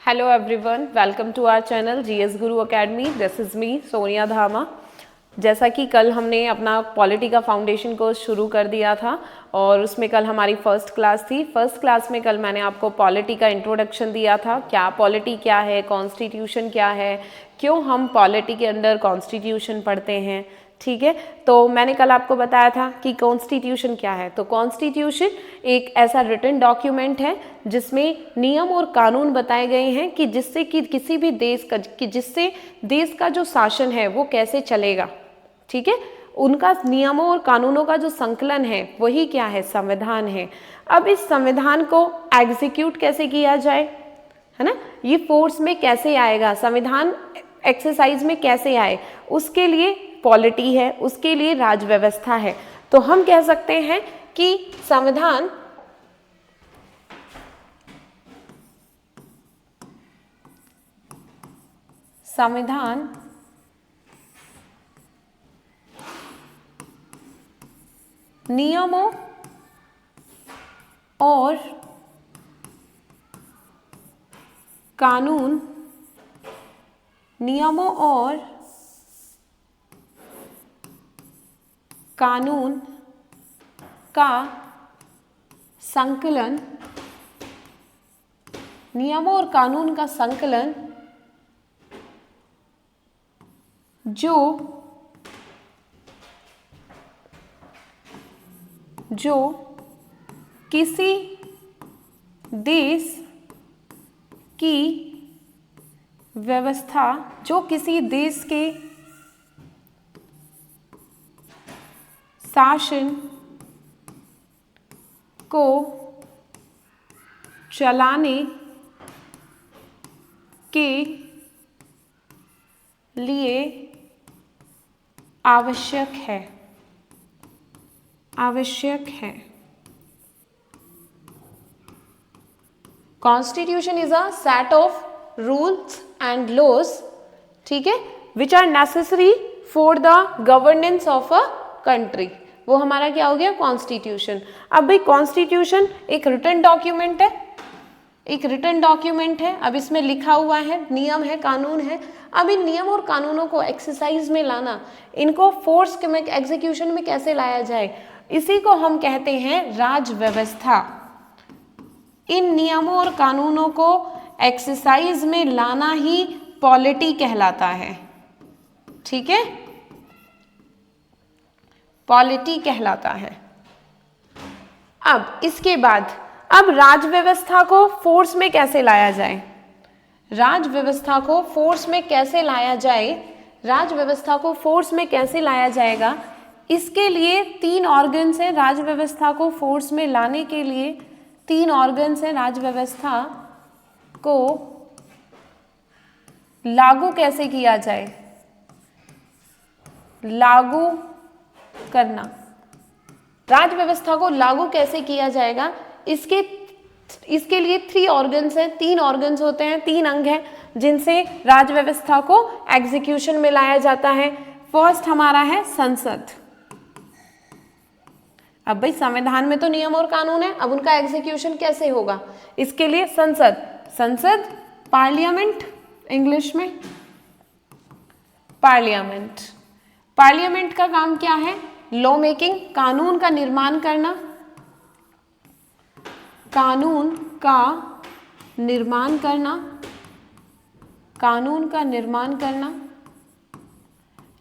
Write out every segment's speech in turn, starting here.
Hello everyone, welcome to our channel GS Guru Academy. This is me Sonia धामा। जैसा कि कल हमने अपना पॉलिटी का फाउंडेशन कोर्स शुरू कर दिया था और उसमें कल हमारी फर्स्ट क्लास थी। फर्स्ट क्लास में कल मैंने आपको पॉलिटी का इंट्रोडक्शन दिया था, क्या पॉलिटी क्या है, कॉन्स्टिट्यूशन क्या है, क्यों हम पॉलिटी के अंदर कॉन्स्टिट्यूशन पढ़ते हैं। ठीक है, तो मैंने कल आपको बताया था कि कॉन्स्टिट्यूशन क्या है। तो कॉन्स्टिट्यूशन एक ऐसा रिटन डॉक्यूमेंट है जिसमें नियम और कानून बताए गए हैं कि जिससे कि किसी भी देश का जिससे देश का जो शासन है वो कैसे चलेगा। ठीक है, उनका नियमों और कानूनों का जो संकलन है वही क्या है, संविधान है। अब इस संविधान को एग्जीक्यूट कैसे किया जाए, है ना, ये फोर्स में कैसे आएगा, संविधान एक्सरसाइज में कैसे आए, उसके लिए पॉलिटी है, उसके लिए राज व्यवस्था है। तो हम कह सकते हैं कि संविधान नियमों और कानून का संकलन, नियमों और कानून का संकलन जो किसी देश की व्यवस्था, जो किसी देश के शासन को चलाने के लिए आवश्यक है। Constitution is a set of rules and laws, ठीक है, which are necessary for the governance of a country. वो हमारा क्या हो गया, कॉन्स्टिट्यूशन। अब भाई कॉन्स्टिट्यूशन एक रिटन डॉक्यूमेंट है, अब इसमें लिखा हुआ है, नियम है, कानून है। अब इन नियम और कानूनों को एक्सरसाइज में लाना, इनको फोर्स में एग्जीक्यूशन में कैसे लाया जाए, इसी को हम कहते हैं राज व्यवस्था। इन नियमों और कानूनों को एक्सरसाइज में लाना ही पॉलिटी कहलाता है। ठीक है, पॉलिटी कहलाता है। अब इसके बाद अब राज व्यवस्था को फोर्स में कैसे लाया जाए, राज व्यवस्था को फोर्स में कैसे लाया जाएगा, इसके लिए 3 ऑर्गन्स हैं। राज व्यवस्था को फोर्स में लाने के लिए 3 ऑर्गन्स हैं। राज व्यवस्था को लागू कैसे किया जाए, लागू करना, राज व्यवस्था को लागू कैसे किया जाएगा, इसके लिए 3 ऑर्गन्स हैं, 3 ऑर्गन्स होते हैं, 3 अंग हैं जिनसे राज व्यवस्था को एग्जीक्यूशन में लाया जाता है। फर्स्ट हमारा है संसद। अब भाई संविधान में तो नियम और कानून है, अब उनका एग्जीक्यूशन कैसे होगा, इसके लिए संसद पार्लियामेंट, इंग्लिश में पार्लियामेंट का काम क्या है, लॉ मेकिंग, कानून का निर्माण करना,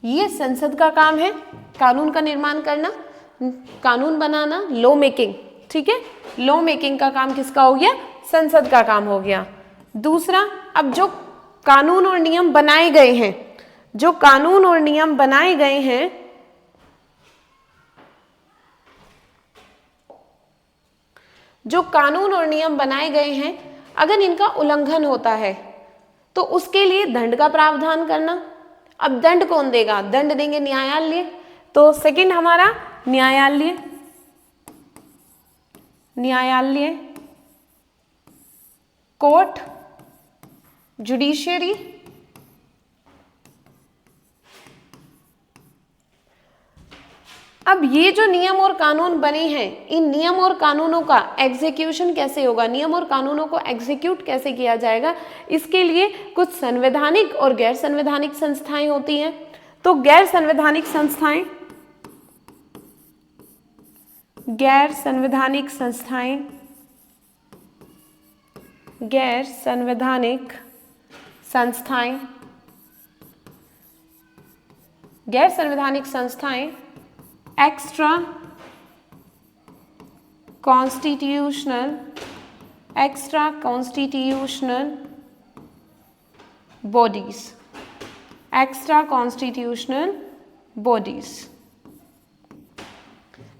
ये संसद का काम है, कानून का निर्माण करना, कानून बनाना, लॉ मेकिंग। ठीक है, लॉ मेकिंग का काम किसका हो गया, संसद का काम हो गया। दूसरा, अब जो कानून और नियम बनाए गए हैं, अगर इनका उल्लंघन होता है तो उसके लिए दंड का प्रावधान करना। अब दंड कौन देगा, दंड देंगे न्यायालय। तो सेकंड हमारा न्यायालय, कोर्ट, जुडिशियरी। अब ये जो नियम और कानून बने हैं, इन नियम और कानूनों का एग्जीक्यूशन कैसे होगा, नियम और कानूनों को एग्जीक्यूट कैसे किया जाएगा, इसके लिए कुछ संवैधानिक और गैर संवैधानिक संस्थाएं होती हैं। तो गैर संवैधानिक संस्थाएं, गैर संवैधानिक संस्थाएं, गैर संवैधानिक संस्थाएं, गैर संवैधानिक संस्थाएं extra constitutional, extra constitutional bodies, extra constitutional bodies,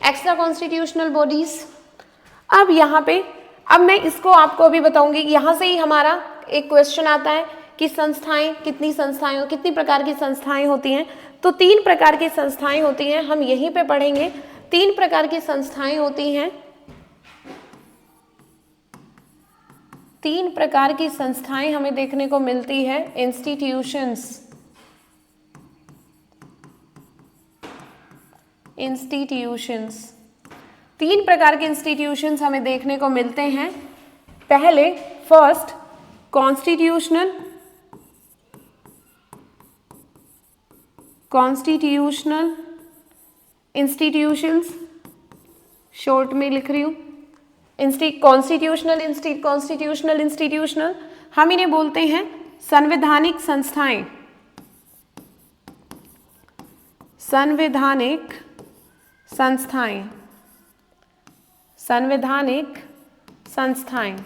extra constitutional bodies. अब यहाँ पे, अब मैं इसको आपको अभी बताऊंगी, यहाँ से ही हमारा एक क्वेश्चन आता है कि संस्थाएं, कितनी संस्थाएं, कितनी प्रकार की संस्थाएं होती हैं। तो 3 प्रकार की संस्थाएं होती हैं, हम यहीं पे पढ़ेंगे। 3 प्रकार की संस्थाएं होती हैं, 3 प्रकार की संस्थाएं हमें देखने को मिलती है। इंस्टीट्यूशंस, इंस्टीट्यूशंस, 3 प्रकार के इंस्टीट्यूशंस हमें देखने को मिलते हैं। पहले first constitutional, constitutional institutions, short में लिख रही हूँ, कॉन्स्टिट्यूशनल इंस्टीट्यूशनल, हम इन्हें बोलते हैं संवैधानिक संस्थाएं, संवैधानिक संस्थाएं, संवैधानिक संस्थाएं।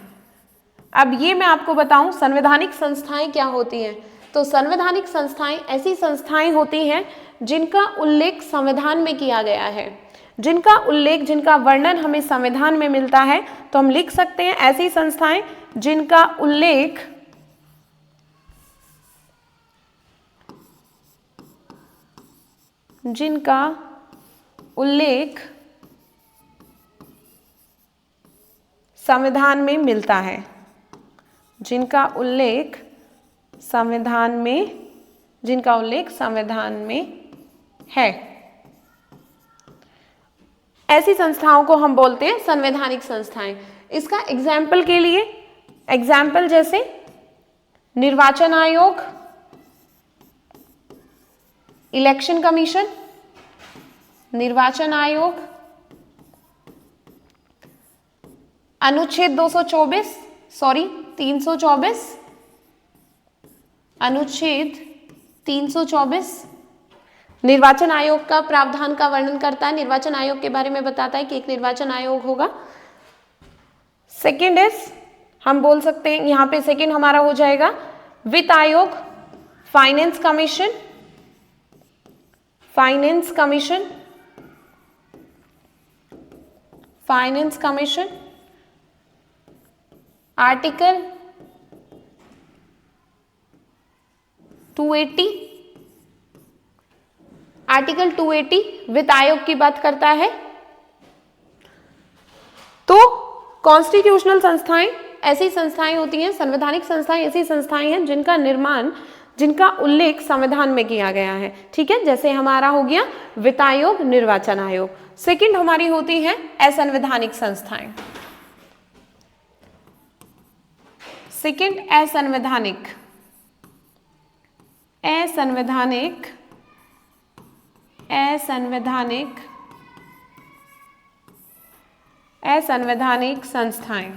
अब ये मैं आपको बताऊं संवैधानिक संस्थाएं क्या होती हैं। तो संवैधानिक संस्थाएं ऐसी संस्थाएं होती हैं जिनका उल्लेख संविधान में किया गया है, जिनका उल्लेख, जिनका वर्णन हमें संविधान में मिलता है। तो हम लिख सकते हैं ऐसी संस्थाएं जिनका उल्लेख संविधान में मिलता है, जिनका उल्लेख संविधान में है। ऐसी संस्थाओं को हम बोलते हैं संवैधानिक संस्थाएं। इसका एग्जाम्पल के लिए, एग्जाम्पल जैसे निर्वाचन आयोग, इलेक्शन कमीशन, निर्वाचन आयोग, अनुच्छेद 324, अनुच्छेद 324 निर्वाचन आयोग का प्रावधान का वर्णन करता है, निर्वाचन आयोग के बारे में बताता है कि एक निर्वाचन आयोग होगा। सेकेंड इज, हम बोल सकते हैं यहाँ पे सेकेंड हमारा हो जाएगा वित्त आयोग, finance commission, finance commission, finance commission, article 280, article 280 वित्त आयोग की बात करता है। तो कॉन्स्टिट्यूशनल संस्थाएं ऐसी संस्थाएं होती हैं, संवैधानिक संस्थाएं ऐसी संस्थाएं हैं जिनका निर्माण, जिनका उल्लेख संविधान में किया गया है। ठीक है, जैसे हमारा हो गया वित्त आयोग, निर्वाचन आयोग। सेकंड हमारी होती है असंवैधानिक संस्थाएं। सेकंड असंवैधानिक, असंवैधानिक, असंवैधानिक, असंवैधानिक संस्थाएं,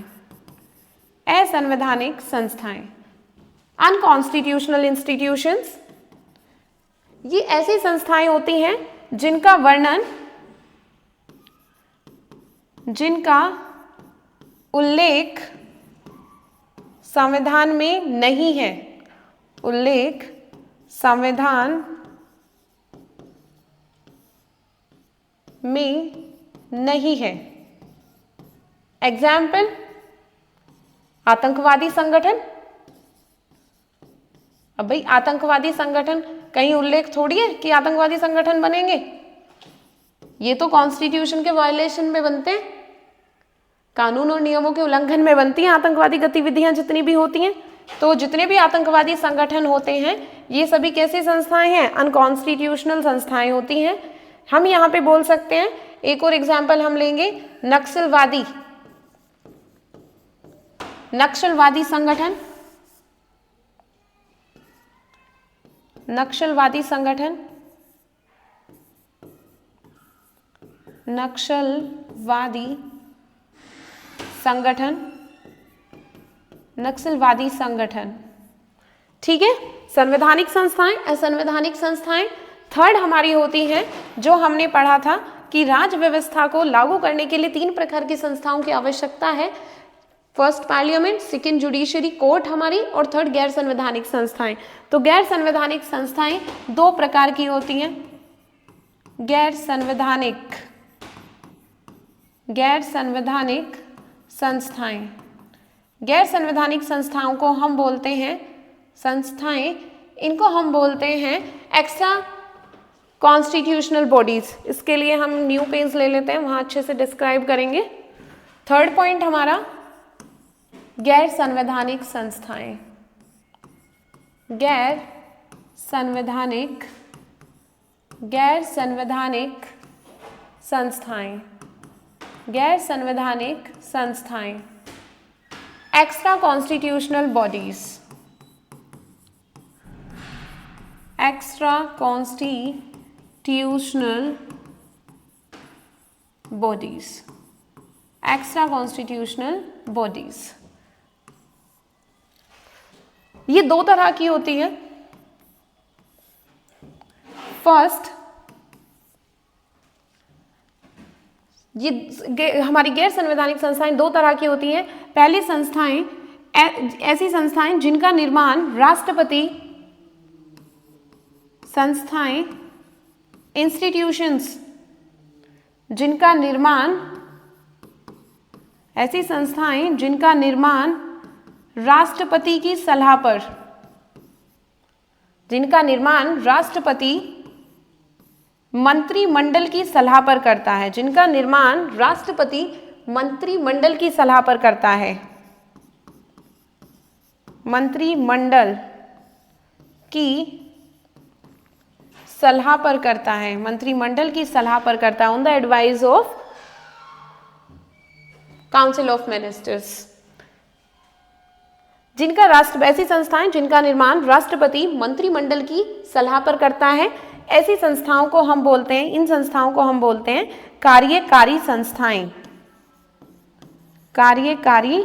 असंवैधानिक संस्थाएं, अनकॉन्स्टिट्यूशनल इंस्टीट्यूशंस। ये ऐसी संस्थाएं होती हैं जिनका वर्णन, जिनका उल्लेख संविधान में नहीं है, उल्लेख संविधान में नहीं है। एग्जाम्पल आतंकवादी संगठन। अब भाई आतंकवादी संगठन कहीं उल्लेख थोड़ी है कि आतंकवादी संगठन बनेंगे, ये तो कॉन्स्टिट्यूशन के वायलेशन में बनते हैं, कानून और नियमों के उल्लंघन में बनती हैं आतंकवादी गतिविधियां जितनी भी होती हैं। तो जितने भी आतंकवादी संगठन होते हैं ये सभी कैसी संस्थाएं हैं, अनकॉन्स्टिट्यूशनल संस्थाएं होती हैं। हम यहाँ पे बोल सकते हैं, एक और एग्जाम्पल हम लेंगे, नक्सलवादी, नक्सलवादी संगठन, नक्सलवादी संगठन, नक्सलवादी संगठन, नक्सलवादी संगठन। ठीक है, संवैधानिक संस्थाएं, असंवैधानिक संस्थाएं। थर्ड हमारी होती हैं, जो हमने पढ़ा था कि राज्य व्यवस्था को लागू करने के लिए 3 प्रकार की संस्थाओं की आवश्यकता है। First parliament, second judiciary court हमारी, और थर्ड गैर संवैधानिक संस्थाएं। तो गैर संवैधानिक संस्थाएं 2 प्रकार की होती हैं। गैर संवैधानिक संस्थाएं, गैर संवैधानिक संस्थाओं को हम बोलते हैं संस्थाएं, इनको हम बोलते हैं एक्स्ट्रा कॉन्स्टिट्यूशनल बॉडीज। इसके लिए हम न्यू पेज ले लेते हैं, वहां अच्छे से डिस्क्राइब करेंगे। थर्ड पॉइंट हमारा गैर संवैधानिक संस्थाएं, गैर संवैधानिक संस्थाएं, गैर संवैधानिक संस्थाएं, extra constitutional bodies, extra constitutional bodies, extra constitutional bodies. ये 2 तरह की होती है। फर्स्ट, ये हमारी गैर संवैधानिक संस्थाएं 2 तरह की होती हैं। पहली संस्थाएं ऐसी संस्थाएं जिनका निर्माण राष्ट्रपति, संस्थाएं, इंस्टीट्यूशंस जिनका निर्माण, ऐसी संस्थाएं जिनका निर्माण राष्ट्रपति की सलाह पर, जिनका निर्माण राष्ट्रपति मंत्रिमंडल की सलाह पर करता है, जिनका निर्माण राष्ट्रपति मंत्रिमंडल की सलाह पर करता है, मंत्रिमंडल की सलाह पर करता है, मंत्रिमंडल की सलाह पर करता है, on the advice of council of ministers. जिनका ऐसी संस्थाएं जिनका निर्माण राष्ट्रपति मंत्रिमंडल की सलाह पर करता है, ऐसी संस्थाओं को हम बोलते हैं, इन संस्थाओं को हम बोलते हैं कार्यकारी संस्थाएं, कार्यकारी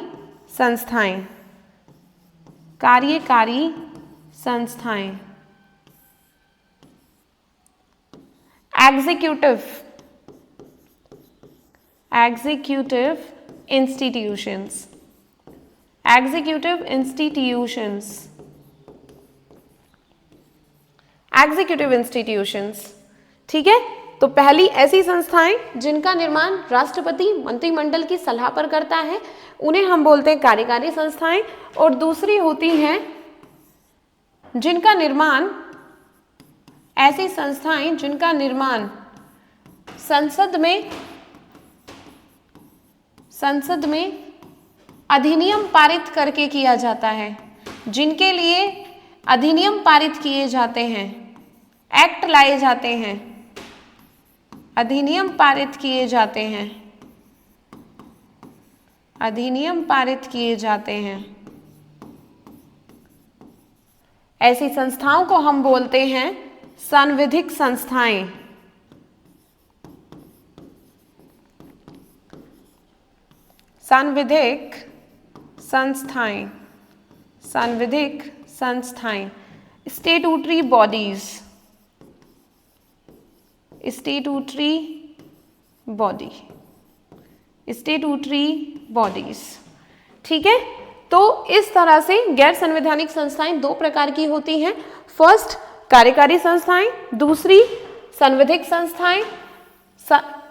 संस्थाएं, कार्यकारी संस्थाएं। Executive institutions, executive institutions, executive institutions. ठीक है, तो पहली ऐसी संस्थाएं जिनका निर्माण राष्ट्रपति मंत्रिमंडल की सलाह पर करता है, उन्हें हम बोलते हैं कार्यकारी संस्थाएं। और दूसरी होती हैं जिनका निर्माण, ऐसी संस्थाएं जिनका निर्माण संसद में अधिनियम पारित करके किया जाता है, जिनके लिए अधिनियम पारित किए जाते हैं, एक्ट लाए जाते हैं, अधिनियम पारित किए जाते हैं, अधिनियम पारित किए जाते हैं। ऐसी संस्थाओं को हम बोलते हैं सांविधिक संस्थाएं, सांविधिक संस्थाएं, सांविधिक संस्थाएं। Statutory bodies, statutory body, statutory bodies. ठीक है, तो इस तरह से गैर संवैधानिक संस्थाएं 2 प्रकार की होती हैं। फर्स्ट कार्यकारी संस्थाएं, दूसरी संविधिक संस्थाएं।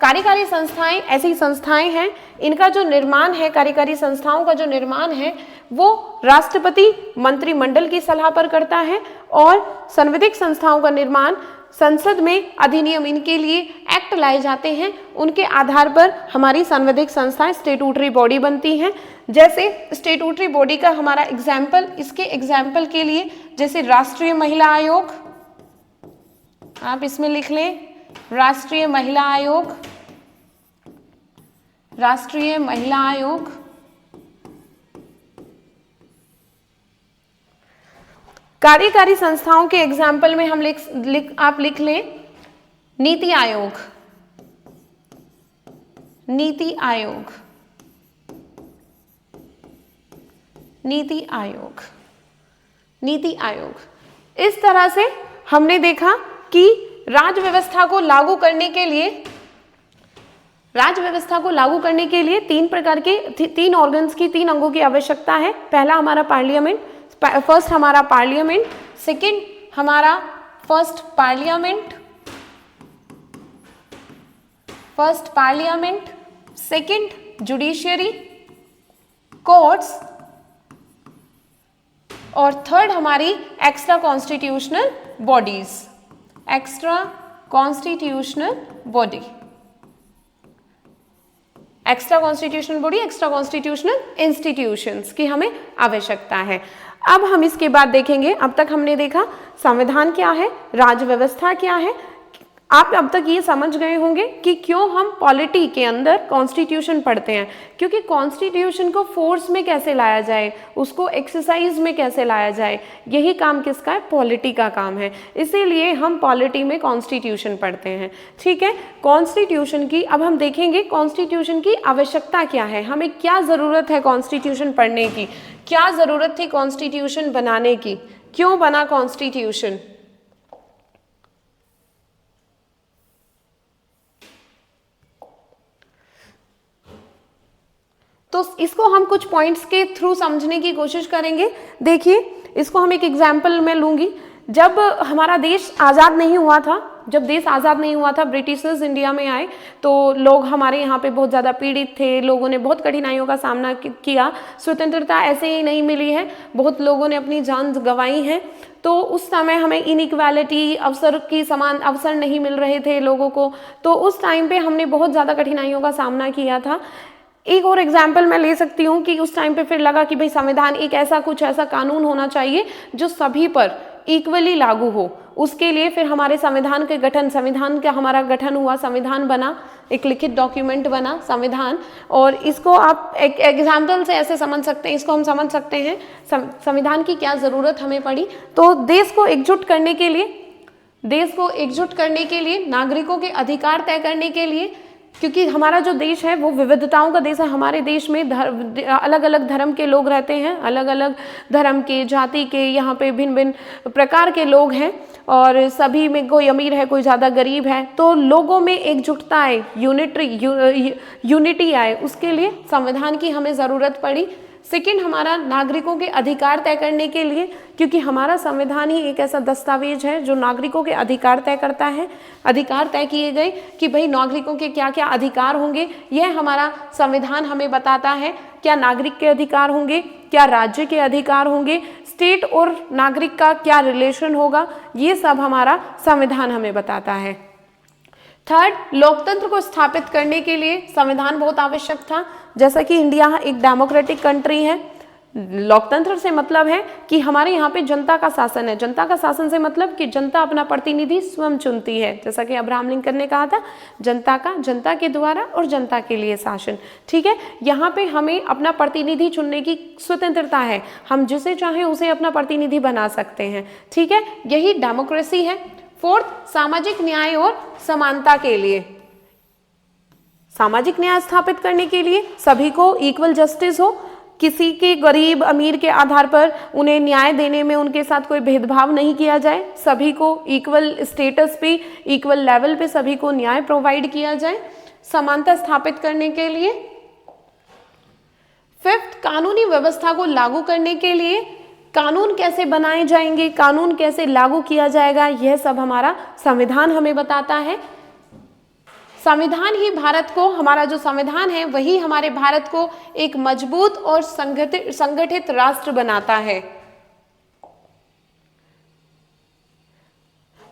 कार्यकारी संस्थाएं ऐसी संस्थाएं हैं, इनका जो निर्माण है, कार्यकारी संस्थाओं का जो निर्माण है वो राष्ट्रपति मंत्रिमंडल की सलाह पर करता है, और संविधिक संस्थाओं का निर्माण संसद में अधिनियम, इनके लिए एक्ट लाए जाते हैं, उनके आधार पर हमारी संवैधानिक संस्थाएं स्टेटूटरी बॉडी बनती हैं। जैसे स्टेटूटरी बॉडी का हमारा एग्जाम्पल, इसके एग्जाम्पल के लिए जैसे राष्ट्रीय महिला आयोग, आप इसमें लिख लें राष्ट्रीय महिला आयोग, राष्ट्रीय महिला आयोग। कार्यकारी संस्थाओं के एग्जाम्पल में हम आप लिख लें नीति आयोग, नीति आयोग, नीति आयोग, नीति आयोग। इस तरह से हमने देखा कि राज्य व्यवस्था को लागू करने के लिए, राज्य व्यवस्था को लागू करने के लिए तीन प्रकार के, तीन ऑर्गन्स की, तीन अंगों की आवश्यकता है। पहला हमारा पार्लियामेंट, फर्स्ट हमारा पार्लियामेंट, सेकंड हमारा first parliament, first parliament, second judiciary courts, और थर्ड हमारी extra constitutional bodies, extra constitutional body, extra constitutional body, extra constitutional institutions की हमें आवश्यकता है। अब हम इसके बाद देखेंगे, अब तक हमने देखा संविधान क्या है, राज्य व्यवस्था क्या है। आप अब तक ये समझ गए होंगे कि क्यों हम पॉलिटी के अंदर कॉन्स्टिट्यूशन पढ़ते हैं, क्योंकि कॉन्स्टिट्यूशन को फोर्स में कैसे लाया जाए, उसको एक्सरसाइज में कैसे लाया जाए, यही काम किसका है, पॉलिटी का काम है। इसीलिए हम पॉलिटी में कॉन्स्टिट्यूशन पढ़ते हैं। ठीक है, कॉन्स्टिट्यूशन की अब हम देखेंगे कॉन्स्टिट्यूशन की आवश्यकता क्या है, हमें क्या ज़रूरत है कॉन्स्टिट्यूशन पढ़ने की, क्या ज़रूरत थी कॉन्स्टिट्यूशन बनाने की, क्यों बना कॉन्स्टिट्यूशन। तो इसको हम कुछ पॉइंट्स के थ्रू समझने की कोशिश करेंगे। देखिए, इसको हम एक एग्जाम्पल में लूंगी। जब हमारा देश आज़ाद नहीं हुआ था, जब देश आज़ाद नहीं हुआ था, ब्रिटिशर्स इंडिया में आए तो लोग हमारे यहाँ पे बहुत ज़्यादा पीड़ित थे, लोगों ने बहुत कठिनाइयों का सामना किया। स्वतंत्रता ऐसे ही नहीं मिली है, बहुत लोगों ने अपनी जान गंवाई है। तो उस समय हमें इनइक्वालिटी, अवसर की समान अवसर नहीं मिल रहे थे लोगों को, तो उस टाइम पे हमने बहुत ज़्यादा कठिनाइयों का सामना किया था। एक और एग्जाम्पल मैं ले सकती हूँ कि उस टाइम पे फिर लगा कि भाई संविधान एक ऐसा कुछ ऐसा कानून होना चाहिए जो सभी पर इक्वली लागू हो। उसके लिए फिर हमारे संविधान के गठन, संविधान का हमारा गठन हुआ, संविधान बना, एक लिखित डॉक्यूमेंट बना संविधान। और इसको आप एक एग्जाम्पल से ऐसे समझ सकते हैं, इसको हम समझ सकते हैं संविधान की क्या ज़रूरत हमें पड़ी। तो देश को एकजुट करने के लिए, देश को एकजुट करने के लिए, नागरिकों के अधिकार तय करने के लिए, क्योंकि हमारा जो देश है वो विविधताओं का देश है। हमारे देश में अलग अलग धर्म के लोग रहते हैं, अलग अलग धर्म के, जाति के, यहाँ पे भिन्न भिन्न प्रकार के लोग हैं, और सभी में कोई अमीर है, कोई ज़्यादा गरीब है। तो लोगों में एकजुटता आए, यूनिटी आए, उसके लिए संविधान की हमें ज़रूरत पड़ी। सेकंड हमारा नागरिकों के अधिकार तय करने के लिए, क्योंकि हमारा संविधान ही एक ऐसा दस्तावेज है जो नागरिकों के अधिकार तय करता है। अधिकार तय किए गए कि भाई नागरिकों के क्या क्या अधिकार होंगे, यह हमारा संविधान हमें बताता है। क्या नागरिक के अधिकार होंगे, क्या राज्य के अधिकार होंगे, स्टेट और नागरिक का क्या रिलेशन होगा, ये सब हमारा संविधान हमें बताता है। थर्ड, लोकतंत्र को स्थापित करने के लिए संविधान बहुत आवश्यक था। जैसा कि इंडिया एक डेमोक्रेटिक कंट्री है, लोकतंत्र से मतलब है कि हमारे यहाँ पे जनता का शासन है। जनता का शासन से मतलब कि जनता अपना प्रतिनिधि स्वयं चुनती है, जैसा कि अब्राहम लिंकन ने कहा था, जनता के द्वारा और जनता के लिए शासन। ठीक है, यहाँ पे हमें अपना प्रतिनिधि चुनने की स्वतंत्रता है, हम जिसे चाहें उसे अपना प्रतिनिधि बना सकते हैं। ठीक है, यही डेमोक्रेसी है। फोर्थ, सामाजिक न्याय और समानता के लिए, सामाजिक न्याय स्थापित करने के लिए सभी को इक्वल जस्टिस हो, किसी के गरीब अमीर के आधार पर उन्हें न्याय देने में उनके साथ कोई भेदभाव नहीं किया जाए, सभी को इक्वल स्टेटस पे, इक्वल लेवल पे सभी को न्याय प्रोवाइड किया जाए, समानता स्थापित करने के लिए। फिफ्थ, कानूनी व्यवस्था को लागू करने के लिए कानून कैसे बनाए जाएंगे, कानून कैसे लागू किया जाएगा, यह सब हमारा संविधान हमें बताता है। संविधान ही भारत को, हमारा जो संविधान है वही हमारे भारत को एक मजबूत और संगठित राष्ट्र बनाता है।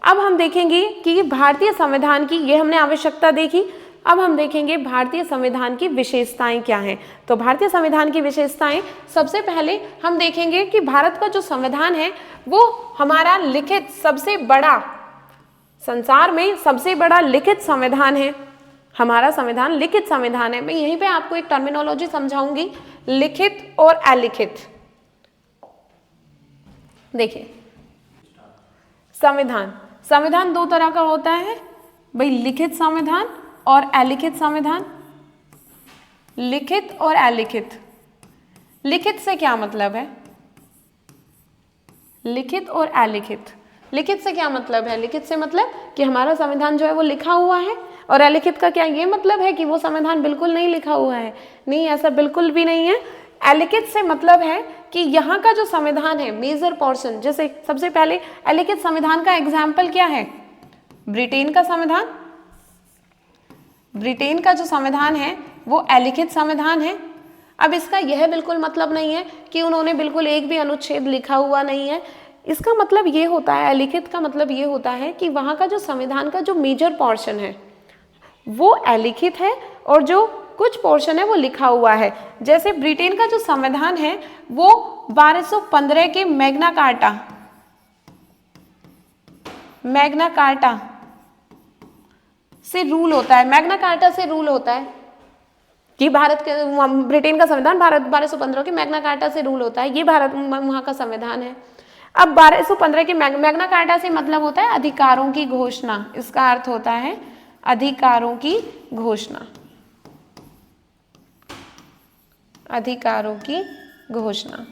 अब हम देखेंगे कि भारतीय संविधान की, ये हमने आवश्यकता देखी, अब हम देखेंगे भारतीय संविधान की विशेषताएं क्या हैं। तो भारतीय संविधान की विशेषताएं, सबसे पहले हम देखेंगे कि भारत का जो संविधान है वो हमारा लिखित सबसे बड़ा संसार में सबसे बड़ा लिखित संविधान है हमारा संविधान, लिखित संविधान है। मैं यहीं पे आपको एक टर्मिनोलॉजी समझाऊंगी, लिखित और अलिखित। देखिए, संविधान दो तरह का होता है भाई, लिखित संविधान और अलिखित संविधान। लिखित और अलिखित। लिखित से क्या मतलब है? लिखित और अलिखित। लिखित से क्या मतलब है? लिखित से मतलब कि हमारा संविधान जो है वो लिखा हुआ है, और अलिखित का क्या ये मतलब है कि वो संविधान बिल्कुल नहीं लिखा हुआ है? नहीं, ऐसा बिल्कुल भी नहीं है। अलिखित से मतलब है कि यहाँ का जो संविधान है, मेजर पोर्शन, जैसे सबसे पहले अलिखित संविधान का एग्जाम्पल क्या है? ब्रिटेन का संविधान। ब्रिटेन का जो संविधान है वो अलिखित संविधान है। अब इसका यह बिल्कुल मतलब नहीं है कि उन्होंने बिल्कुल एक भी अनुच्छेद लिखा हुआ नहीं है। इसका मतलब ये होता है, अलिखित का मतलब ये होता है कि वहाँ का जो संविधान का जो मेजर पोर्शन है वो अलिखित है और जो कुछ पोर्शन है वो लिखा हुआ है। जैसे ब्रिटेन का जो संविधान है वो 1215 के मैग्ना कार्टा से रूल होता है। मैग्ना कार्टा से रूल होता है कि ब्रिटेन का संविधान 1215 के मैग्ना कार्टा से रूल होता है। ये वहाँ का संविधान है। अब 1215 के मैग्ना कार्टा से मतलब होता है अधिकारों की घोषणा। इसका अर्थ होता है अधिकारों की घोषणा। अधिकारों की घोषणा।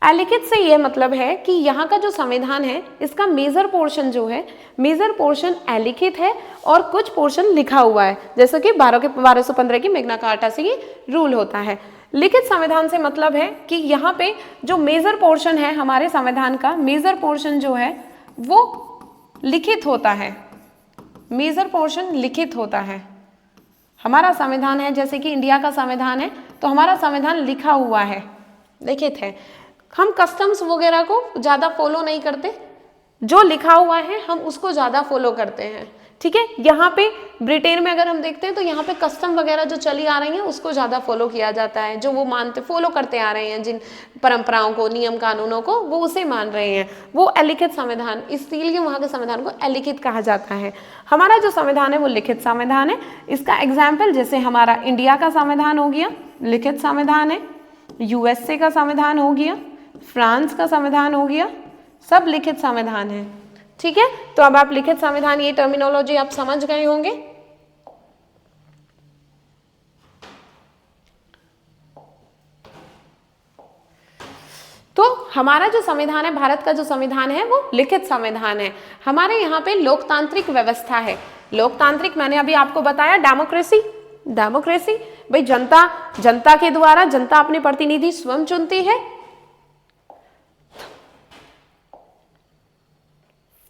अलिखित से यह मतलब है कि यहाँ का जो संविधान है इसका मेजर पोर्शन जो है, मेजर पोर्शन अलिखित है और कुछ पोर्शन लिखा हुआ है, जैसे कि 1215 की मैग्ना कार्टा से ये रूल होता है। लिखित संविधान से मतलब है कि यहाँ पे जो मेजर पोर्शन है हमारे संविधान का, मेजर पोर्शन जो है वो लिखित होता है। मेजर पोर्शन लिखित होता है। हमारा संविधान है, जैसे कि इंडिया का संविधान है, तो हमारा संविधान लिखा हुआ है, लिखित है। हम कस्टम्स वगैरह को ज़्यादा फॉलो नहीं करते, जो लिखा हुआ है हम उसको ज़्यादा फॉलो करते हैं, ठीक है। यहाँ पे ब्रिटेन में अगर हम देखते हैं तो यहाँ पे कस्टम वगैरह जो चली आ रही हैं उसको ज़्यादा फॉलो किया जाता है, जो वो फॉलो करते आ रहे हैं, जिन परंपराओं को, नियम कानूनों को, वो उसे मान रहे हैं। वो अलिखित संविधान, इसलिए वहाँ के संविधान को अलिखित कहा जाता है। हमारा जो संविधान है वो लिखित संविधान है। इसका एग्जाम्पल जैसे हमारा इंडिया का संविधान हो गया, लिखित संविधान है। USA का संविधान हो गया, फ्रांस का संविधान हो गया, सब लिखित संविधान है, ठीक है। तो अब आप लिखित संविधान, ये टर्मिनोलॉजी आप समझ गए होंगे। तो हमारा जो संविधान है, भारत का जो संविधान है वो लिखित संविधान है। हमारे यहाँ पे लोकतांत्रिक व्यवस्था है। लोकतांत्रिक मैंने अभी आपको बताया, डेमोक्रेसी भाई जनता के द्वारा, जनता अपने प्रतिनिधि स्वयं चुनती है।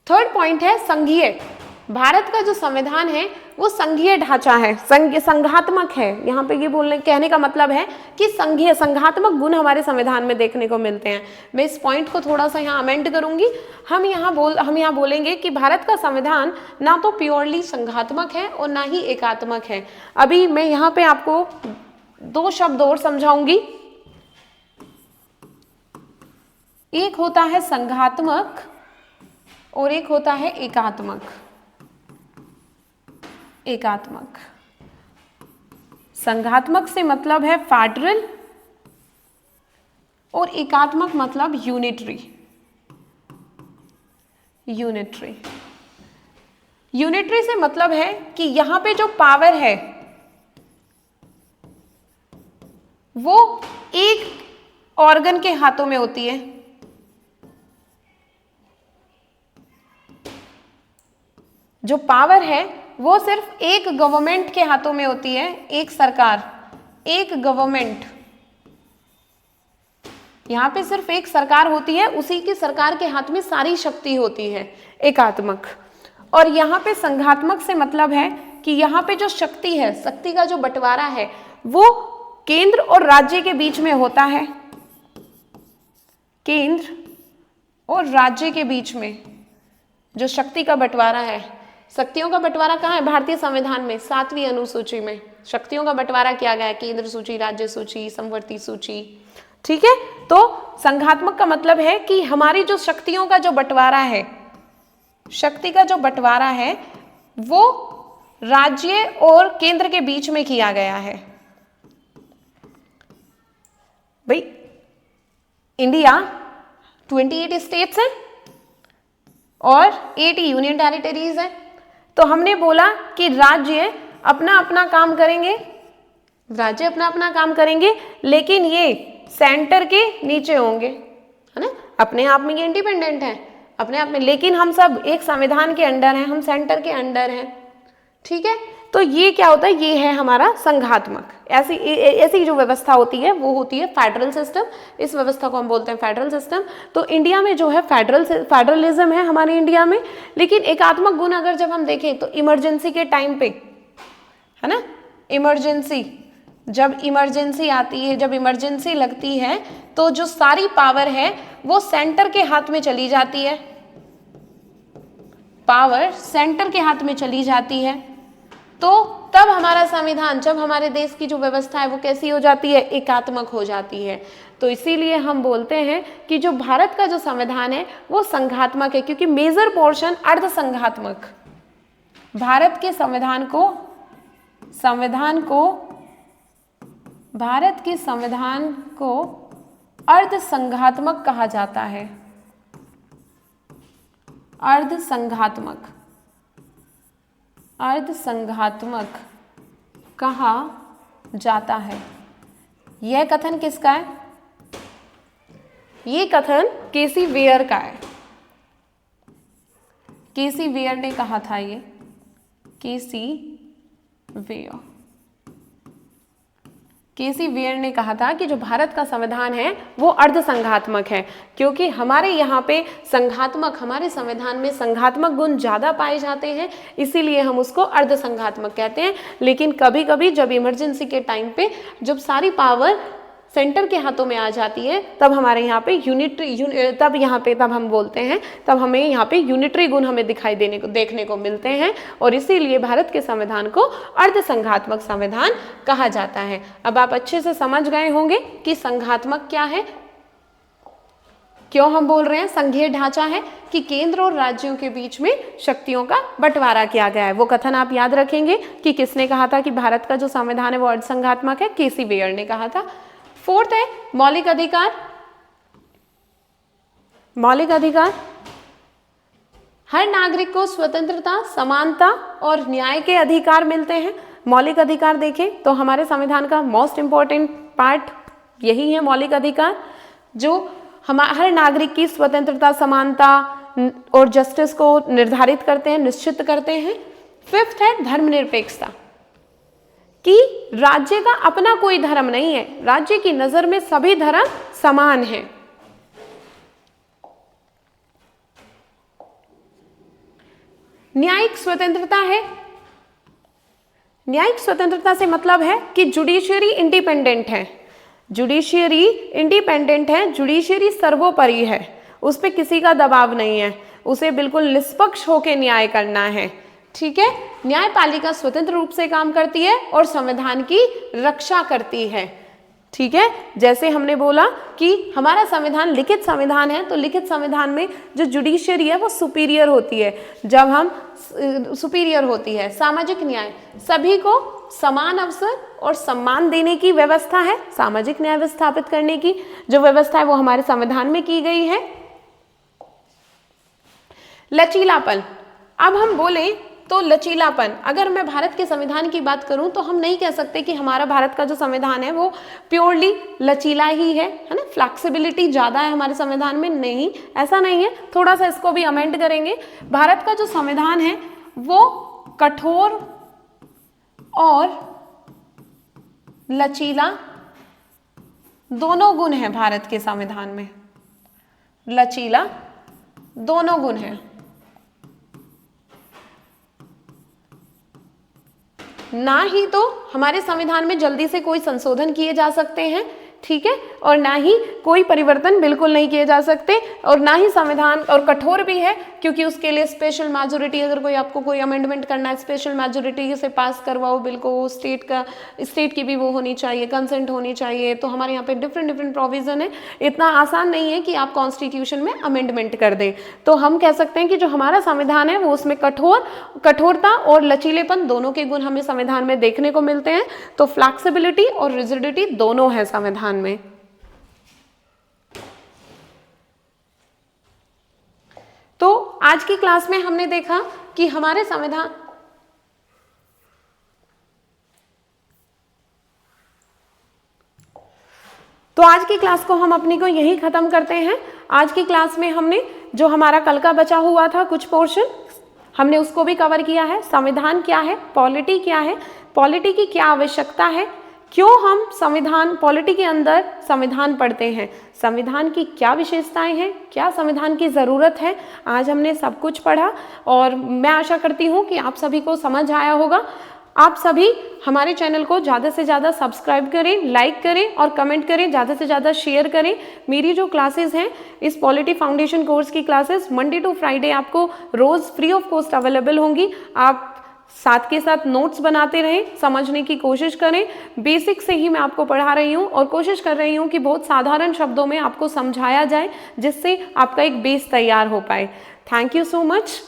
थर्ड पॉइंट है संघीय। भारत का जो संविधान है वो संघीय ढांचा है, संघात्मक है। यहाँ पे ये कहने का मतलब है कि संघात्मक गुण हमारे संविधान में देखने को मिलते हैं। मैं इस पॉइंट को थोड़ा सा यहाँ अमेंड करूंगी। हम यहाँ बोलेंगे कि भारत का संविधान ना तो प्योरली संघात्मक है और ना ही एकात्मक है। अभी मैं यहाँ पे आपको दो शब्द और समझाऊंगी। एक होता है संघात्मक और एक होता है एकात्मक। संघात्मक से मतलब है फेडरल और एकात्मक मतलब यूनिटरी। यूनिटरी से मतलब है कि यहां पे जो पावर है वो एक ऑर्गन के हाथों में होती है। जो पावर है वो सिर्फ एक गवर्नमेंट के हाथों में होती है, एक सरकार, एक गवर्नमेंट। यहां पे सिर्फ एक सरकार होती है, उसी की सरकार के हाथ में सारी शक्ति होती है, एकात्मक। और यहाँ पे संघात्मक से मतलब है कि यहाँ पे जो शक्ति है, शक्ति का जो बंटवारा है वो केंद्र और राज्य के बीच में होता है। केंद्र और राज्य के बीच में जो शक्ति का बंटवारा है, शक्तियों का बंटवारा कहाँ है? भारतीय संविधान में 7वीं अनुसूची में शक्तियों का बंटवारा किया गया है। केंद्र सूची, राज्य सूची, समवर्ती सूची, ठीक है, तो संघात्मक का मतलब है कि हमारी जो शक्तियों का जो बंटवारा है, शक्ति का जो बंटवारा है वो राज्य और केंद्र के बीच में किया गया है। भाई इंडिया 28 स्टेट्स हैं और 80 यूनियन टेरिटरीज हैं, तो हमने बोला कि राज्य अपना अपना काम करेंगे, राज्य अपना अपना काम करेंगे, लेकिन ये सेंटर के नीचे होंगे, है ना, अपने आप में ये इंडिपेंडेंट है अपने आप में, लेकिन हम सब एक संविधान के अंडर हैं, हम सेंटर के अंडर हैं। ठीक है, तो ये क्या होता है, ये है हमारा संघात्मक। ऐसी जो व्यवस्था होती है वो होती है फेडरल सिस्टम। इस व्यवस्था को हम बोलते हैं फेडरल सिस्टम। तो इंडिया में जो है फेडरलिज्म है हमारे इंडिया में। लेकिन एकात्मक गुण अगर जब हम देखें तो इमरजेंसी के टाइम पे, है ना, इमरजेंसी, जब इमरजेंसी आती है, जब इमरजेंसी लगती है तो जो सारी पावर है वो सेंटर के हाथ में चली जाती है, पावर सेंटर के हाथ में चली जाती है। तो तब हमारा संविधान, जब हमारे देश की जो व्यवस्था है वो कैसी हो जाती है, एकात्मक हो जाती है। तो इसीलिए हम बोलते हैं कि जो भारत का जो संविधान है वो संघात्मक है, क्योंकि मेजर पोर्शन अर्ध संघात्मक, भारत के भारत के संविधान को अर्ध संघात्मक कहा जाता है, अर्ध संघात्मक कहा जाता है। यह कथन किसका है, ये कथन केसी वेयर का है। केसी वेयर ने कहा था, ये केसी वेयर ने कहा था कि जो भारत का संविधान है वो अर्ध संघात्मक है, क्योंकि हमारे यहाँ पे हमारे संविधान में संघात्मक गुण ज़्यादा पाए जाते हैं, इसीलिए हम उसको अर्ध संघात्मक कहते हैं। लेकिन कभी कभी जब इमरजेंसी के टाइम पे जब सारी पावर सेंटर के हाथों में आ जाती है तब हमारे यहाँ पे तब हम बोलते हैं, तब हमें यहाँ पे यूनिटरी गुण हमें देखने को मिलते हैं, और इसीलिए भारत के संविधान को अर्ध संघात्मक संविधान कहा जाता है। अब आप अच्छे से समझ गए होंगे कि संघात्मक क्या है, क्यों हम बोल रहे हैं संघीय ढांचा है, कि केंद्र और राज्यों के बीच में शक्तियों का बंटवारा किया गया है। वो कथन आप याद रखेंगे कि किसने कहा था कि भारत का जो संविधान है वो अर्ध संघात्मक है, केसी वेयर ने कहा था। फोर्थ है मौलिक अधिकार। मौलिक अधिकार, हर नागरिक को स्वतंत्रता, समानता और न्याय के अधिकार मिलते हैं। मौलिक अधिकार देखें तो हमारे संविधान का मोस्ट इंपॉर्टेंट पार्ट यही है, मौलिक अधिकार, जो हर नागरिक की स्वतंत्रता, समानता और जस्टिस को निर्धारित करते हैं, निश्चित करते हैं। फिफ्थ है धर्मनिरपेक्षता, कि राज्य का अपना कोई धर्म नहीं है, राज्य की नजर में सभी धर्म समान हैं। न्यायिक स्वतंत्रता है। न्यायिक स्वतंत्रता से मतलब है कि जुडिशियरी इंडिपेंडेंट है, जुडिशियरी इंडिपेंडेंट है, जुडिशियरी सर्वोपरि है, उस पर किसी का दबाव नहीं है, उसे बिल्कुल निष्पक्ष होकर न्याय करना है। ठीक है, न्यायपालिका स्वतंत्र रूप से काम करती है और संविधान की रक्षा करती है। ठीक है, जैसे हमने बोला कि हमारा संविधान लिखित संविधान है, तो लिखित संविधान में जो जुडिशियरी है वो सुपीरियर होती है, जब हम सुपीरियर होती है। सामाजिक न्याय, सभी को समान अवसर और सम्मान देने की व्यवस्था है, सामाजिक न्याय स्थापित करने की जो व्यवस्था है वो हमारे संविधान में की गई है। लचीलापन, अब हम बोले तो लचीलापन, अगर मैं भारत के संविधान की बात करूं तो हम नहीं कह सकते कि हमारा भारत का जो संविधान है वो प्योरली लचीला ही है ना, फ्लेक्सिबिलिटी ज़्यादा है हमारे संविधान में, नहीं, ऐसा नहीं है, थोड़ा सा इसको भी अमेंड करेंगे। भारत का जो संविधान है वो कठोर और लचीला दोनों गुण हैं भारत के संविधान में, लचीला दोनों गुण हैं। ना ही तो हमारे संविधान में जल्दी से कोई संशोधन किए जा सकते हैं, ठीक है, और ना ही कोई परिवर्तन बिल्कुल नहीं किए जा सकते, और ना ही संविधान, और कठोर भी है क्योंकि उसके लिए स्पेशल मेजोरिटी, अगर कोई आपको कोई अमेंडमेंट करना है स्पेशल मेजोरिटी से पास करवाओ बिल को, स्टेट की भी वो होनी चाहिए, कंसेंट होनी चाहिए। तो हमारे यहाँ पे डिफरेंट प्रोविजन है, इतना आसान नहीं है कि आप कॉन्स्टिट्यूशन में अमेंडमेंट कर दें। तो हम कह सकते हैं कि जो हमारा संविधान है वो उसमें कठोरता और लचीलेपन दोनों के गुण हमें संविधान में देखने को मिलते हैं। तो फ्लेक्सिबिलिटी और रिजिडिटी दोनों है संविधान में। तो आज की क्लास में हमने देखा कि हमारे संविधान, तो आज की क्लास को हम अपनी को यही खत्म करते हैं। आज की क्लास में हमने जो हमारा कल का बचा हुआ था कुछ पोर्शन, हमने उसको भी कवर किया है। संविधान क्या है, पॉलिटी क्या है, पॉलिटी की क्या आवश्यकता है, क्यों हम संविधान, पॉलिटी के अंदर संविधान पढ़ते हैं, संविधान की क्या विशेषताएं हैं, क्या संविधान की ज़रूरत है। आज हमने सब कुछ पढ़ा और मैं आशा करती हूँ कि आप सभी को समझ आया होगा। आप सभी हमारे चैनल को ज़्यादा से ज़्यादा सब्सक्राइब करें, लाइक करें और कमेंट करें, ज़्यादा से ज़्यादा शेयर करें। मेरी जो क्लासेस हैं, इस पॉलिटी फाउंडेशन कोर्स की क्लासेस मंडे टू फ्राइडे आपको रोज़ फ्री ऑफ कॉस्ट अवेलेबल होंगी। आप साथ के साथ नोट्स बनाते रहें, समझने की कोशिश करें। बेसिक से ही मैं आपको पढ़ा रही हूँ और कोशिश कर रही हूँ कि बहुत साधारण शब्दों में आपको समझाया जाए, जिससे आपका एक बेस तैयार हो पाए। Thank you so much.